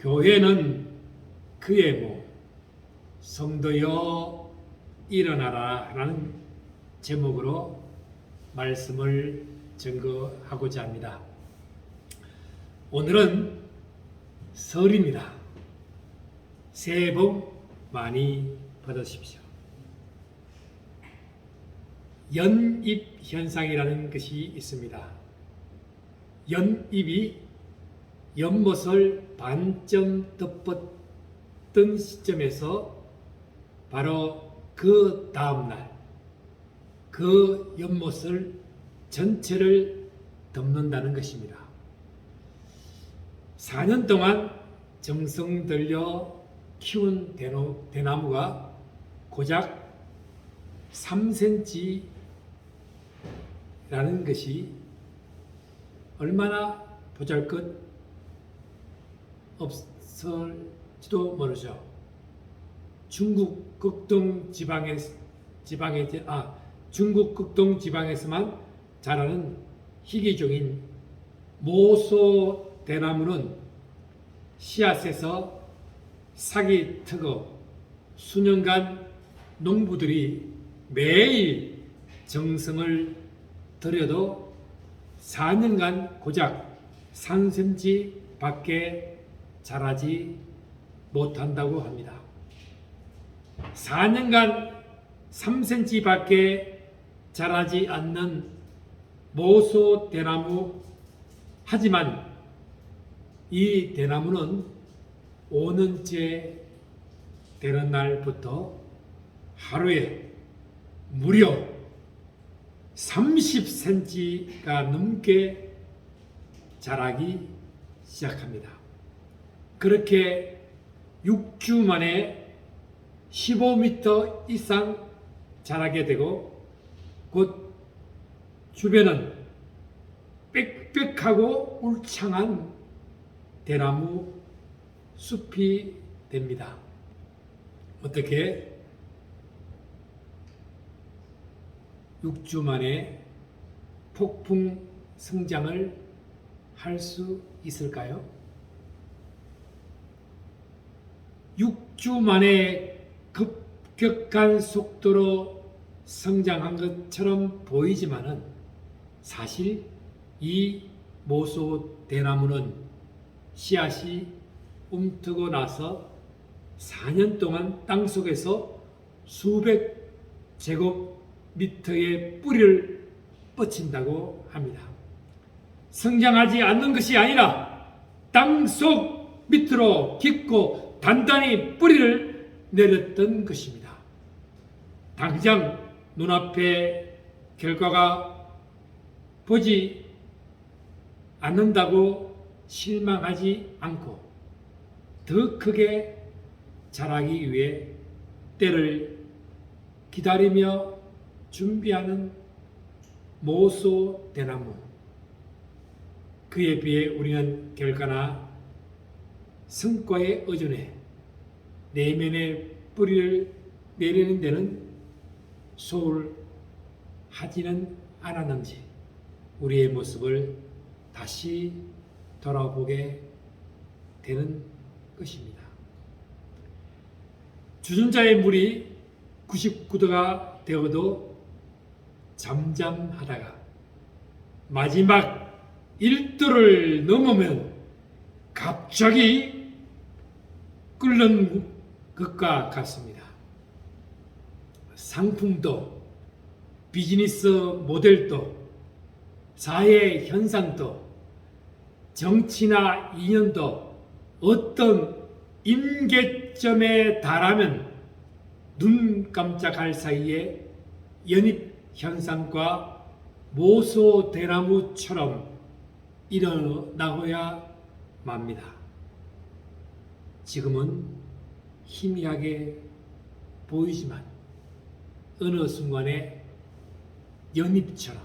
교회는 그의 모, 성도여 일어나라 라는 제목으로 말씀을 증거하고자 합니다. 오늘은 설입니다. 새해 복 많이 받으십시오. 연입 현상이라는 것이 있습니다. 연입이 연못을 반쯤 덮었던 시점에서 바로 그 다음날 그 연못을 전체를 덮는다는 것입니다. 4년 동안 정성 들여 키운 대나무가 고작 3cm라는 것이 얼마나 보잘것 없을지도 모르죠. 중국 극동 지방에서만 자라는 희귀종인 모소 대나무는 씨앗에서 싹이 트고 수년간 농부들이 매일 정성을 들여도 4년간 고작 3cm 밖에 자라지 못한다고 합니다. 4년간 3cm 밖에 자라지 않는 모소 대나무, 하지만 이 대나무는 5년째 되는 날부터 하루에 무려 30cm가 넘게 자라기 시작합니다. 그렇게 6주 만에 15m 이상 자라게 되고 곧 주변은 빽빽하고 울창한 대나무 숲이 됩니다. 어떻게 6주 만에 폭풍 성장을 할 수 있을까요? 6주 만에 급격한 속도로 성장한 것처럼 보이지만은 사실 이 모소 대나무는 씨앗이 움트고 나서 4년 동안 땅속에서 수백 제곱미터의 뿌리를 뻗친다고 합니다. 성장하지 않는 것이 아니라 땅속 밑으로 깊고 단단히 뿌리를 내렸던 것입니다. 당장 눈앞에 결과가 보지 않는다고 실망하지 않고 더 크게 자라기 위해 때를 기다리며 준비하는 모소 대나무, 그에 비해 우리는 결과나 성과에 의존해 내면의 뿌리를 내리는 데는 소홀하지는 않았는지 우리의 모습을 다시 돌아보게 되는 것입니다. 주전자의 물이 99도가 되어도 잠잠하다가 마지막 1도를 넘으면 갑자기 끓는 것과 같습니다. 상품도, 비즈니스 모델도, 사회 현상도, 정치나 인연도 어떤 임계점에 달하면 눈 깜짝할 사이에 연입 현상과 모소 대나무처럼 일어나고야 맙니다. 지금은 희미하게 보이지만 어느 순간에 연잎처럼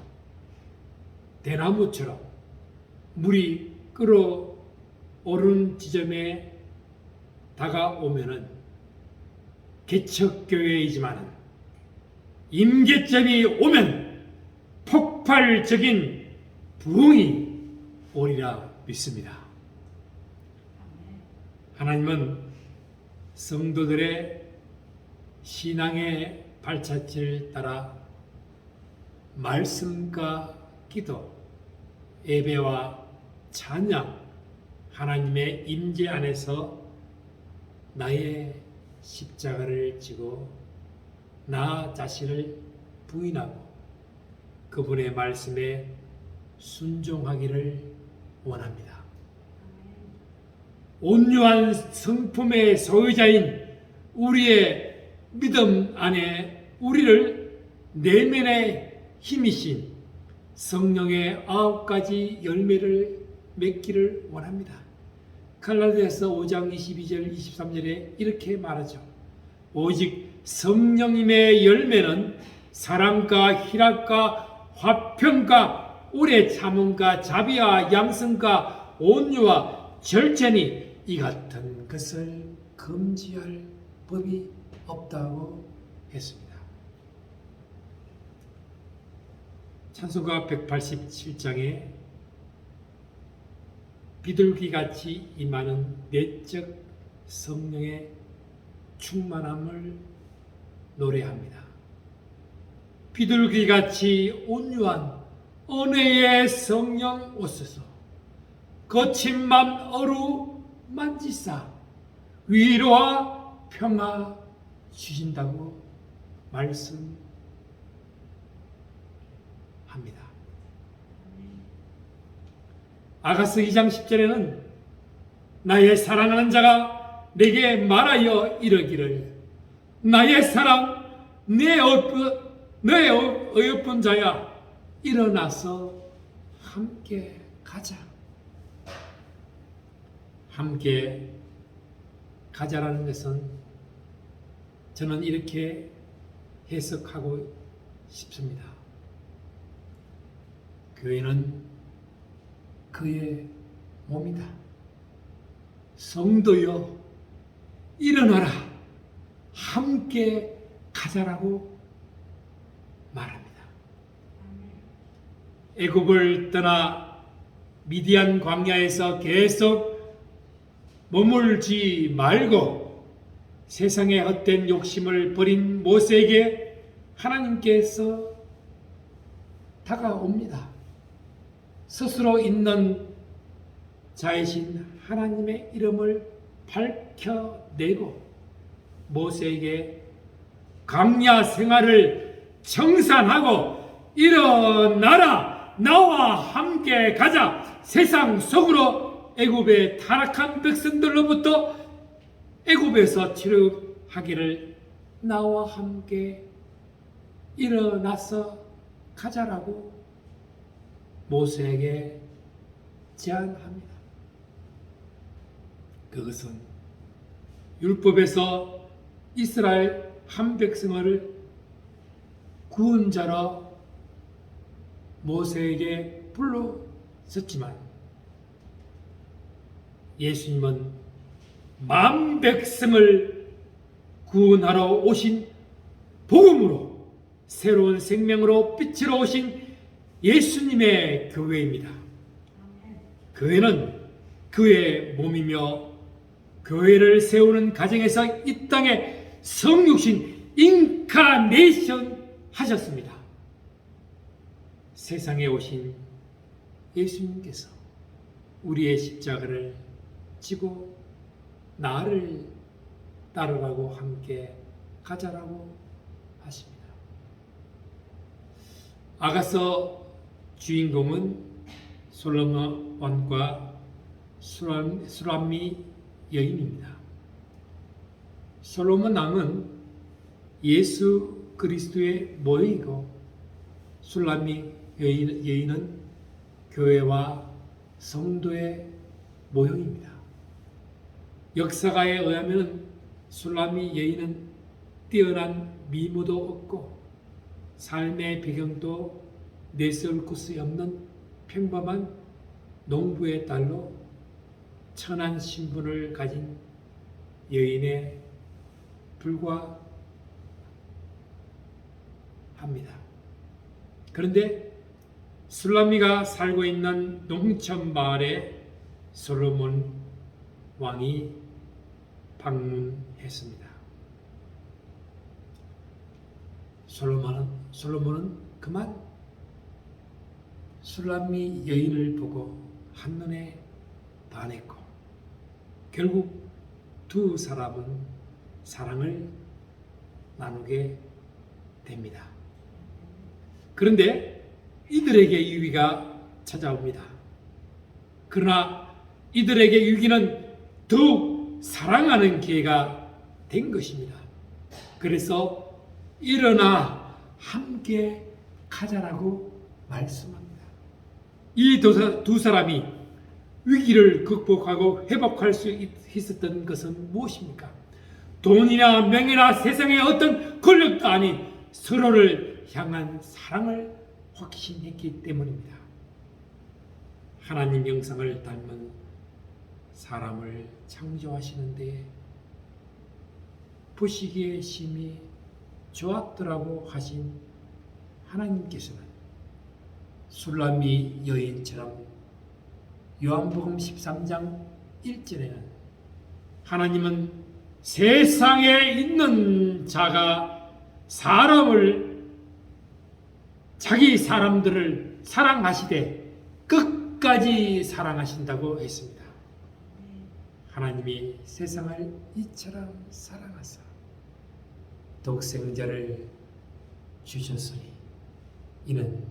대나무처럼 물이 끓어오르는 지점에 다가오면은 개척교회이지만 임계점이 오면 폭발적인 부흥이 오리라 믿습니다. 하나님은 성도들의 신앙의 발자취를 따라 말씀과 기도, 예배와 찬양, 하나님의 임재 안에서 나의 십자가를 지고 나 자신을 부인하고 그분의 말씀에 순종하기를 원합니다. 온유한 성품의 소유자인 우리의 믿음 안에 우리를 내면의 힘이신 성령의 9가지 열매를 맺기를 원합니다. 갈라디아서 5장 22절 23절에 이렇게 말하죠. 오직 성령님의 열매는 사랑과 희락과 화평과 오래 참음과 자비와 양성과 온유와 절제니 이 같은 것을 금지할 법이 없다고 했습니다. 찬송가 187장에 비둘기같이 임하는 내적 성령의 충만함을 노래합니다. 비둘기같이 온유한 은혜의 성령 오소서. 거친 맘 어루 만지사 위로와 평화 주신다고 말씀합니다. 아가서 2장 10절에는 나의 사랑하는 자가 내게 말하여 이르기를 나의 사랑 내 어여쁜 자야 일어나서 함께 가자. 함께 가자라는 것은 저는 이렇게 해석하고 싶습니다. 교회는 그의 몸이다. 성도여 일어나라. 함께 가자라고 말합니다. 애굽을 떠나 미디안 광야에서 계속 머물지 말고 세상의 헛된 욕심을 버린 모세에게 하나님께서 다가옵니다. 스스로 있는 자이신 하나님의 이름을 밝혀내고 모세에게 광야 생활을 청산하고 일어나라 나와 함께 가자. 세상 속으로 애굽의 타락한 백성들로부터 애굽에서 출애굽하기를 나와 함께 일어나서 가자라고 모세에게 제안합니다. 그것은 율법에서 이스라엘 한 백성을 구원 자로 모세에게 불렀었지만 예수님은 만 백성을 구원하러 오신 복음으로 새로운 생명으로 빛으로 오신 예수님의 교회입니다. 교회는 그의 몸이며 교회를 세우는 가정에서 이 땅에 성육신 인카네이션 하셨습니다. 세상에 오신 예수님께서 우리의 십자가를 지고 나를 따르라고 함께 가자라고 하십니다. 아가서 주인공은 솔로몬 왕과 수람미 여인입니다. 솔로몬 왕은 예수 그리스도의 모형이고 술람미 여인은 교회와 성도의 모형입니다. 역사가에 의하면 술람미 여인은 뛰어난 미모도 없고 삶의 배경도 내세울 곳이 없는 평범한 농부의 딸로 천한 신분을 가진 여인에 불과합니다. 그런데 술람미가 살고 있는 농촌 마을에 솔로몬 왕이 방문했습니다. 솔로몬은 그만 술람미 여인을 보고 한눈에 반했고 결국 두 사람은 사랑을 나누게 됩니다. 그런데 이들에게 위기가 찾아옵니다. 그러나 이들에게 위기는 더욱 사랑하는 기회가 된 것입니다. 그래서 일어나 함께 가자라고 말씀합니다. 이 두 사람이 위기를 극복하고 회복할 수 있었던 것은 무엇입니까? 돈이나 명예나 세상의 어떤 권력도 아닌 서로를 향한 사랑을 확신했기 때문입니다. 하나님 형상을 닮은 사람을 창조하시는데 보시기에 심히 좋았더라고 하신 하나님께서는 술람미 여인처럼 요한복음 13장 1절에는 하나님은 세상에 있는 자가 자기 사람들을 사랑하시되 끝까지 사랑하신다고 했습니다. 하나님이 세상을 이처럼 사랑하사 독생자를 주셨으니 이는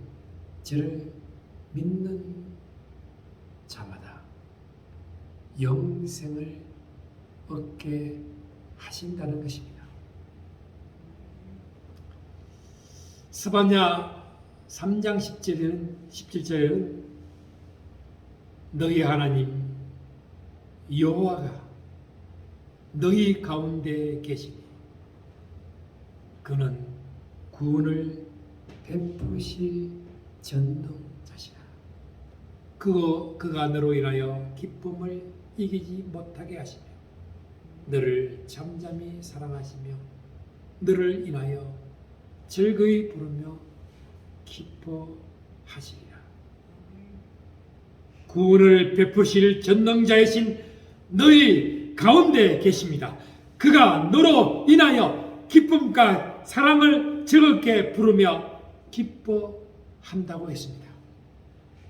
저를 믿는 자마다 영생을 얻게 하신다는 것입니다. 스바냐 3장 17절에는 너희 하나님 여호와가 너희 가운데 계시니 그는 구원을 베푸실 전능자시라. 그가 너로 인하여 기쁨을 이기지 못하게 하시며 너를 잠잠히 사랑하시며 너를 인하여 즐거이 부르며 기뻐하시리라. 구원을 베푸실 전능자이신 너희 가운데 계십니다. 그가 너로 인하여 기쁨과 사랑을 즐겁게 부르며 기뻐한다고 했습니다.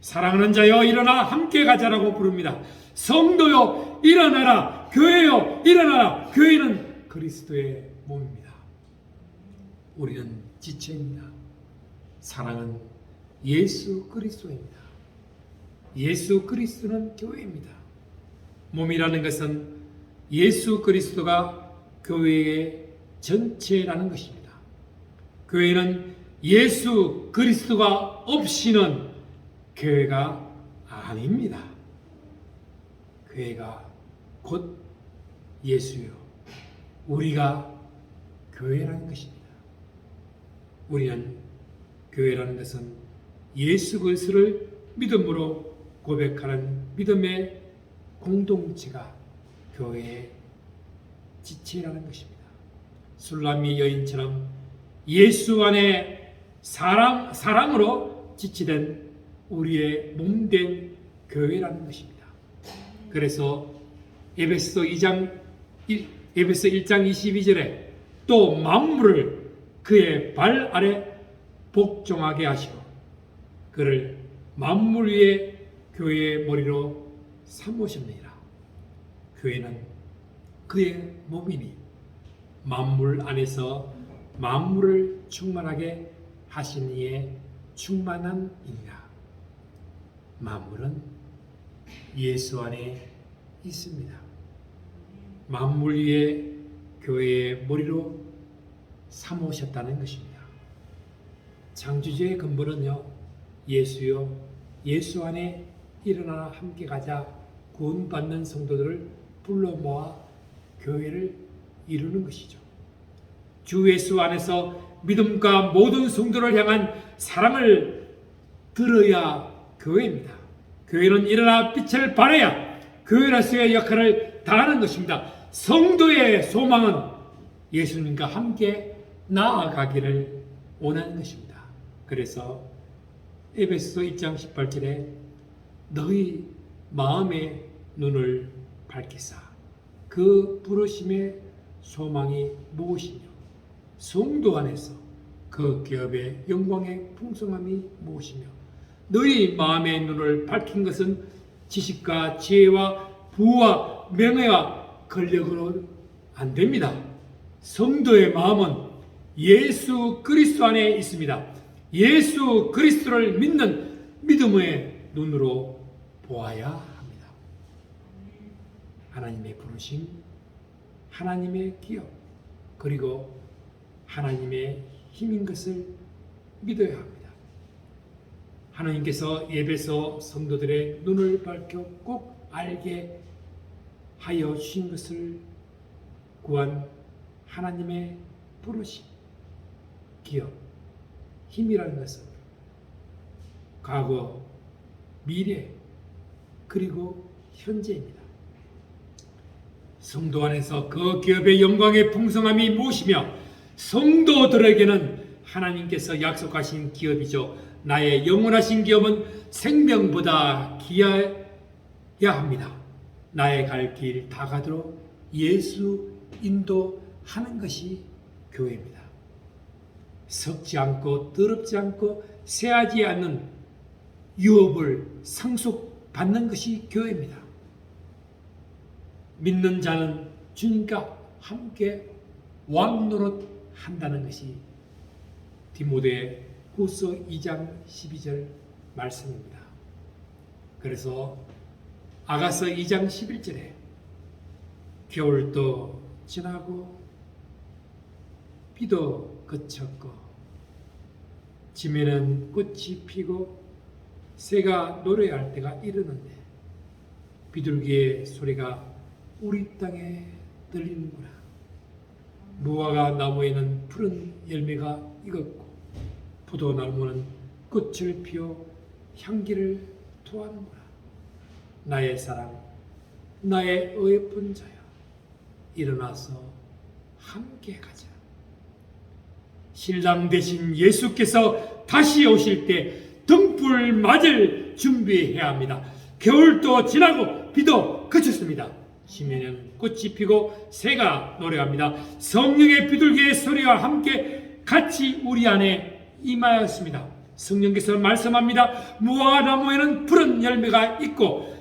사랑하는 자여 일어나 함께 가자라고 부릅니다. 성도여 일어나라. 교회여 일어나라. 교회는 그리스도의 몸입니다. 우리는 지체입니다. 사랑은 예수 그리스도입니다. 예수 그리스도는 교회입니다. 몸이라는 것은 예수 그리스도가 교회의 전체라는 것입니다. 교회는 예수 그리스도가 없이는 교회가 아닙니다. 교회가 곧 예수요. 우리가 교회라는 것입니다. 우리는 교회라는 것은 예수 그리스도를 믿음으로 고백하는 믿음의 공동체가 교회의 지체라는 것입니다. 술람미 여인처럼 예수 안에 사랑으로 지치된 우리의 몸된 교회라는 것입니다. 그래서 에베소 1장 22절에 또 만물을 그의 발 아래 복종하게 하시고 그를 만물 위에 교회의 머리로 삼으셨느니라. 교회는 그의 몸이니 만물 안에서 만물을 충만하게 하신 이의 충만한 이니라. 만물은 예수 안에 있습니다. 만물 위에 교회의 머리로 삼으셨다는 것입니다. 창조주의 근본은요, 예수요, 예수 안에 일어나 함께 가자 구원받는 성도들을 불러 모아 교회를 이루는 것이죠. 주 예수 안에서 믿음과 모든 성도를 향한 사랑을 들어야 교회입니다. 교회는 일어나 빛을 발해야 교회로서의 역할을 다하는 것입니다. 성도의 소망은 예수님과 함께 나아가기를 원하는 것입니다. 그래서 에베소 1장 18절에 너희 마음의 눈을 밝히사 그 부르심의 소망이 무엇이며 성도 안에서 그 기업의 영광의 풍성함이 무엇이며 너희 마음의 눈을 밝힌 것은 지식과 지혜와 부와 명예와 권력으로 안 됩니다. 성도의 마음은 예수 그리스도 안에 있습니다. 예수 그리스도를 믿는 믿음의 눈으로 보아야 합니다. 하나님의 부르심, 하나님의 기업, 그리고 하나님의 힘인 것을 믿어야 합니다. 하나님께서 예배소 성도들의 눈을 밝혀 꼭 알게 하여 주신 것을 구한 하나님의 부르심, 기업, 힘이라는 것은 과거, 미래, 그리고 현재입니다. 성도 안에서 그 기업의 영광의 풍성함이 무엇이며 성도들에게는 하나님께서 약속하신 기업이죠. 나의 영원하신 기업은 생명보다 귀해야 합니다. 나의 갈 길 다 가도록 예수 인도하는 것이 교회입니다. 썩지 않고 더럽지 않고 쇠하지 않는 유업을 상속받는 것이 교회입니다. 믿는 자는 주님과 함께 왕노릇 한다는 것이 디모데 후서 2장 12절 말씀입니다. 그래서 아가서 2장 11절에 겨울도 지나고 비도 그쳤고 지면은 꽃이 피고 새가 노래할 때가 이르는데 비둘기의 소리가 우리 땅에 들리는구나. 무화과 나무에는 푸른 열매가 익었고 포도나무는 꽃을 피워 향기를 토하는구나. 나의 사랑, 나의 어여쁜 자여, 일어나서 함께 가자. 신랑 되신 예수께서 다시 오실 때 등불 맞을 준비해야 합니다. 겨울도 지나고 비도 그쳤습니다. 지면은 꽃이 피고 새가 노래합니다. 성령의 비둘기의 소리와 함께 같이 우리 안에 임하였습니다. 성령께서 말씀합니다. 무화과 나무에는 푸른 열매가 있고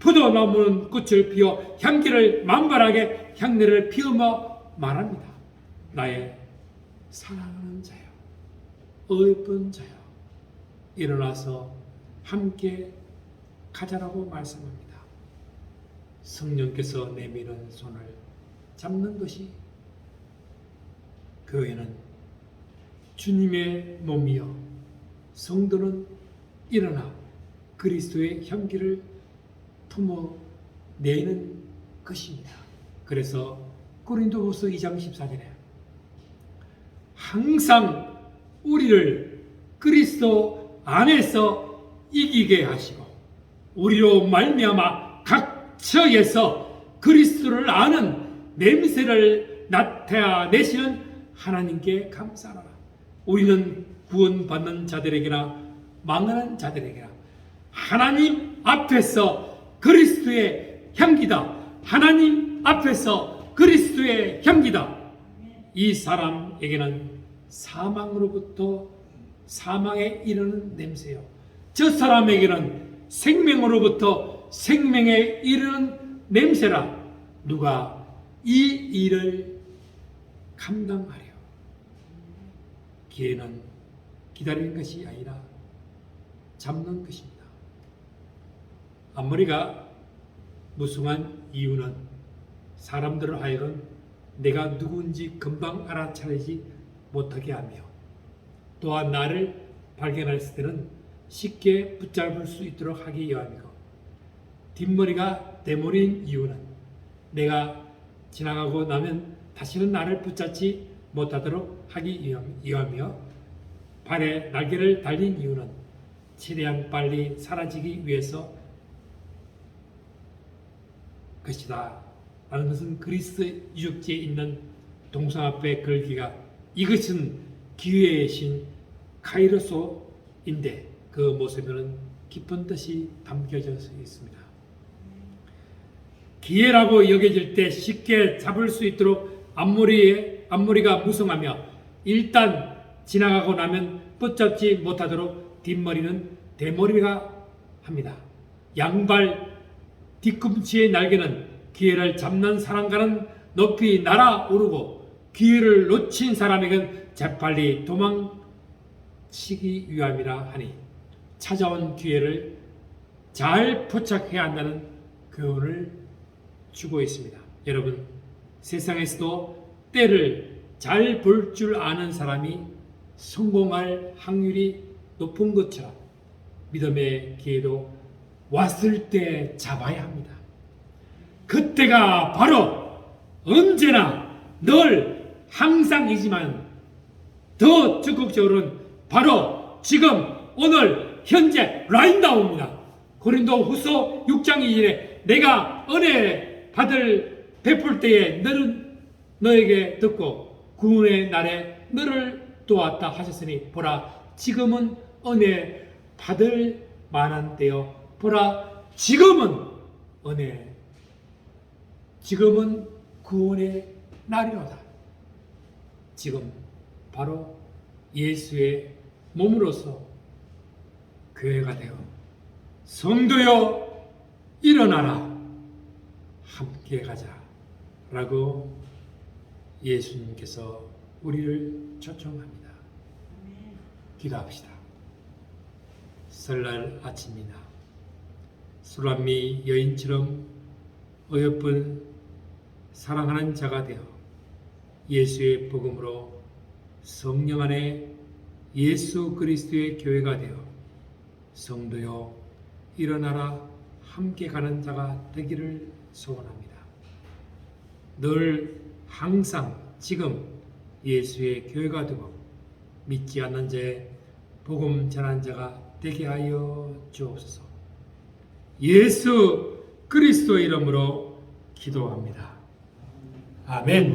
포도나무는 꽃을 피워 향기를 만발하게 향내를 피우며 말합니다. 나의 사랑하는 자여, 어여쁜 자여, 일어나서 함께 가자라고 말씀합니다. 성령께서 내미는 손을 잡는 것이 교회는 주님의 몸이요 성도는 일어나 그리스도의 향기를 품어내는 것입니다. 그래서 고린도후서 2장 14절에 항상 우리를 그리스도 안에서 이기게 하시고 우리로 말미암아 각 처에서 그리스도를 아는 냄새를 나타내시는 하나님께 감사하라. 우리는 구원받는 자들에게나 망하는 자들에게나 하나님 앞에서 그리스도의 향기다. 하나님 앞에서 그리스도의 향기다. 이 사람에게는 사망으로부터 사망에 이르는 냄새요. 저 사람에게는 생명으로부터 생명에 이르는 냄새라. 누가 이 일을 감당하려? 기회는 기다리는 것이 아니라 잡는 것입니다. 앞머리가 무성한 이유는 사람들을 하여금 내가 누구인지 금방 알아차리지 못하게 하며 또한 나를 발견했을 때는 쉽게 붙잡을 수 있도록 하기 위함이고 뒷머리가 대머리인 이유는 내가 지나가고 나면 다시는 나를 붙잡지 못하도록 하기 위하며 발에 날개를 달린 이유는 최대한 빨리 사라지기 위해서 것이다. 라는 것은 그리스 유적지에 있는 동상 앞에 걸기가 이것은 기회의 신 카이로소인데 그 모습에는 깊은 뜻이 담겨져 있습니다. 기회라고 여겨질 때 쉽게 잡을 수 있도록 앞머리가 무성하며 일단 지나가고 나면 붙잡지 못하도록 뒷머리는 대머리가 합니다. 양발 뒤꿈치의 날개는 기회를 잡는 사람과는 높이 날아오르고 기회를 놓친 사람에겐 재빨리 도망치기 위함이라 하니 찾아온 기회를 잘 포착해야 한다는 교훈을 주고 있습니다. 여러분, 세상에서도 때를 잘 볼 줄 아는 사람이 성공할 확률이 높은 것처럼 믿음의 기회도 왔을 때 잡아야 합니다. 그때가 바로 언제나 늘 항상이지만 더 적극적으로는 바로 지금 오늘 현재 라인다운입니다. 고린도 후서 6장 2절에 내가 은혜 받을 베풀 때에 너는 너에게 듣고 구원의 날에 너를 도왔다 하셨으니 보라 지금은 은혜 받을 만한 때요 보라 지금은 은혜 지금은 구원의 날이로다. 지금 바로 예수의 몸으로서 교회가 되어 성도여 일어나라 함께 가자 라고 예수님께서 우리를 초청합니다. 기도합시다. 설날 아침이나 술람미 여인처럼 어여쁜 사랑하는 자가 되어 예수의 복음으로 성령 안에 예수 그리스도의 교회가 되어 성도여 일어나라 함께 가는 자가 되기를 소원합니다. 늘 항상 지금 예수의 교회가 되고 믿지 않는 자의 복음 전한 자가 되게 하여 주옵소서. 예수 그리스도 이름으로 기도합니다. 아멘.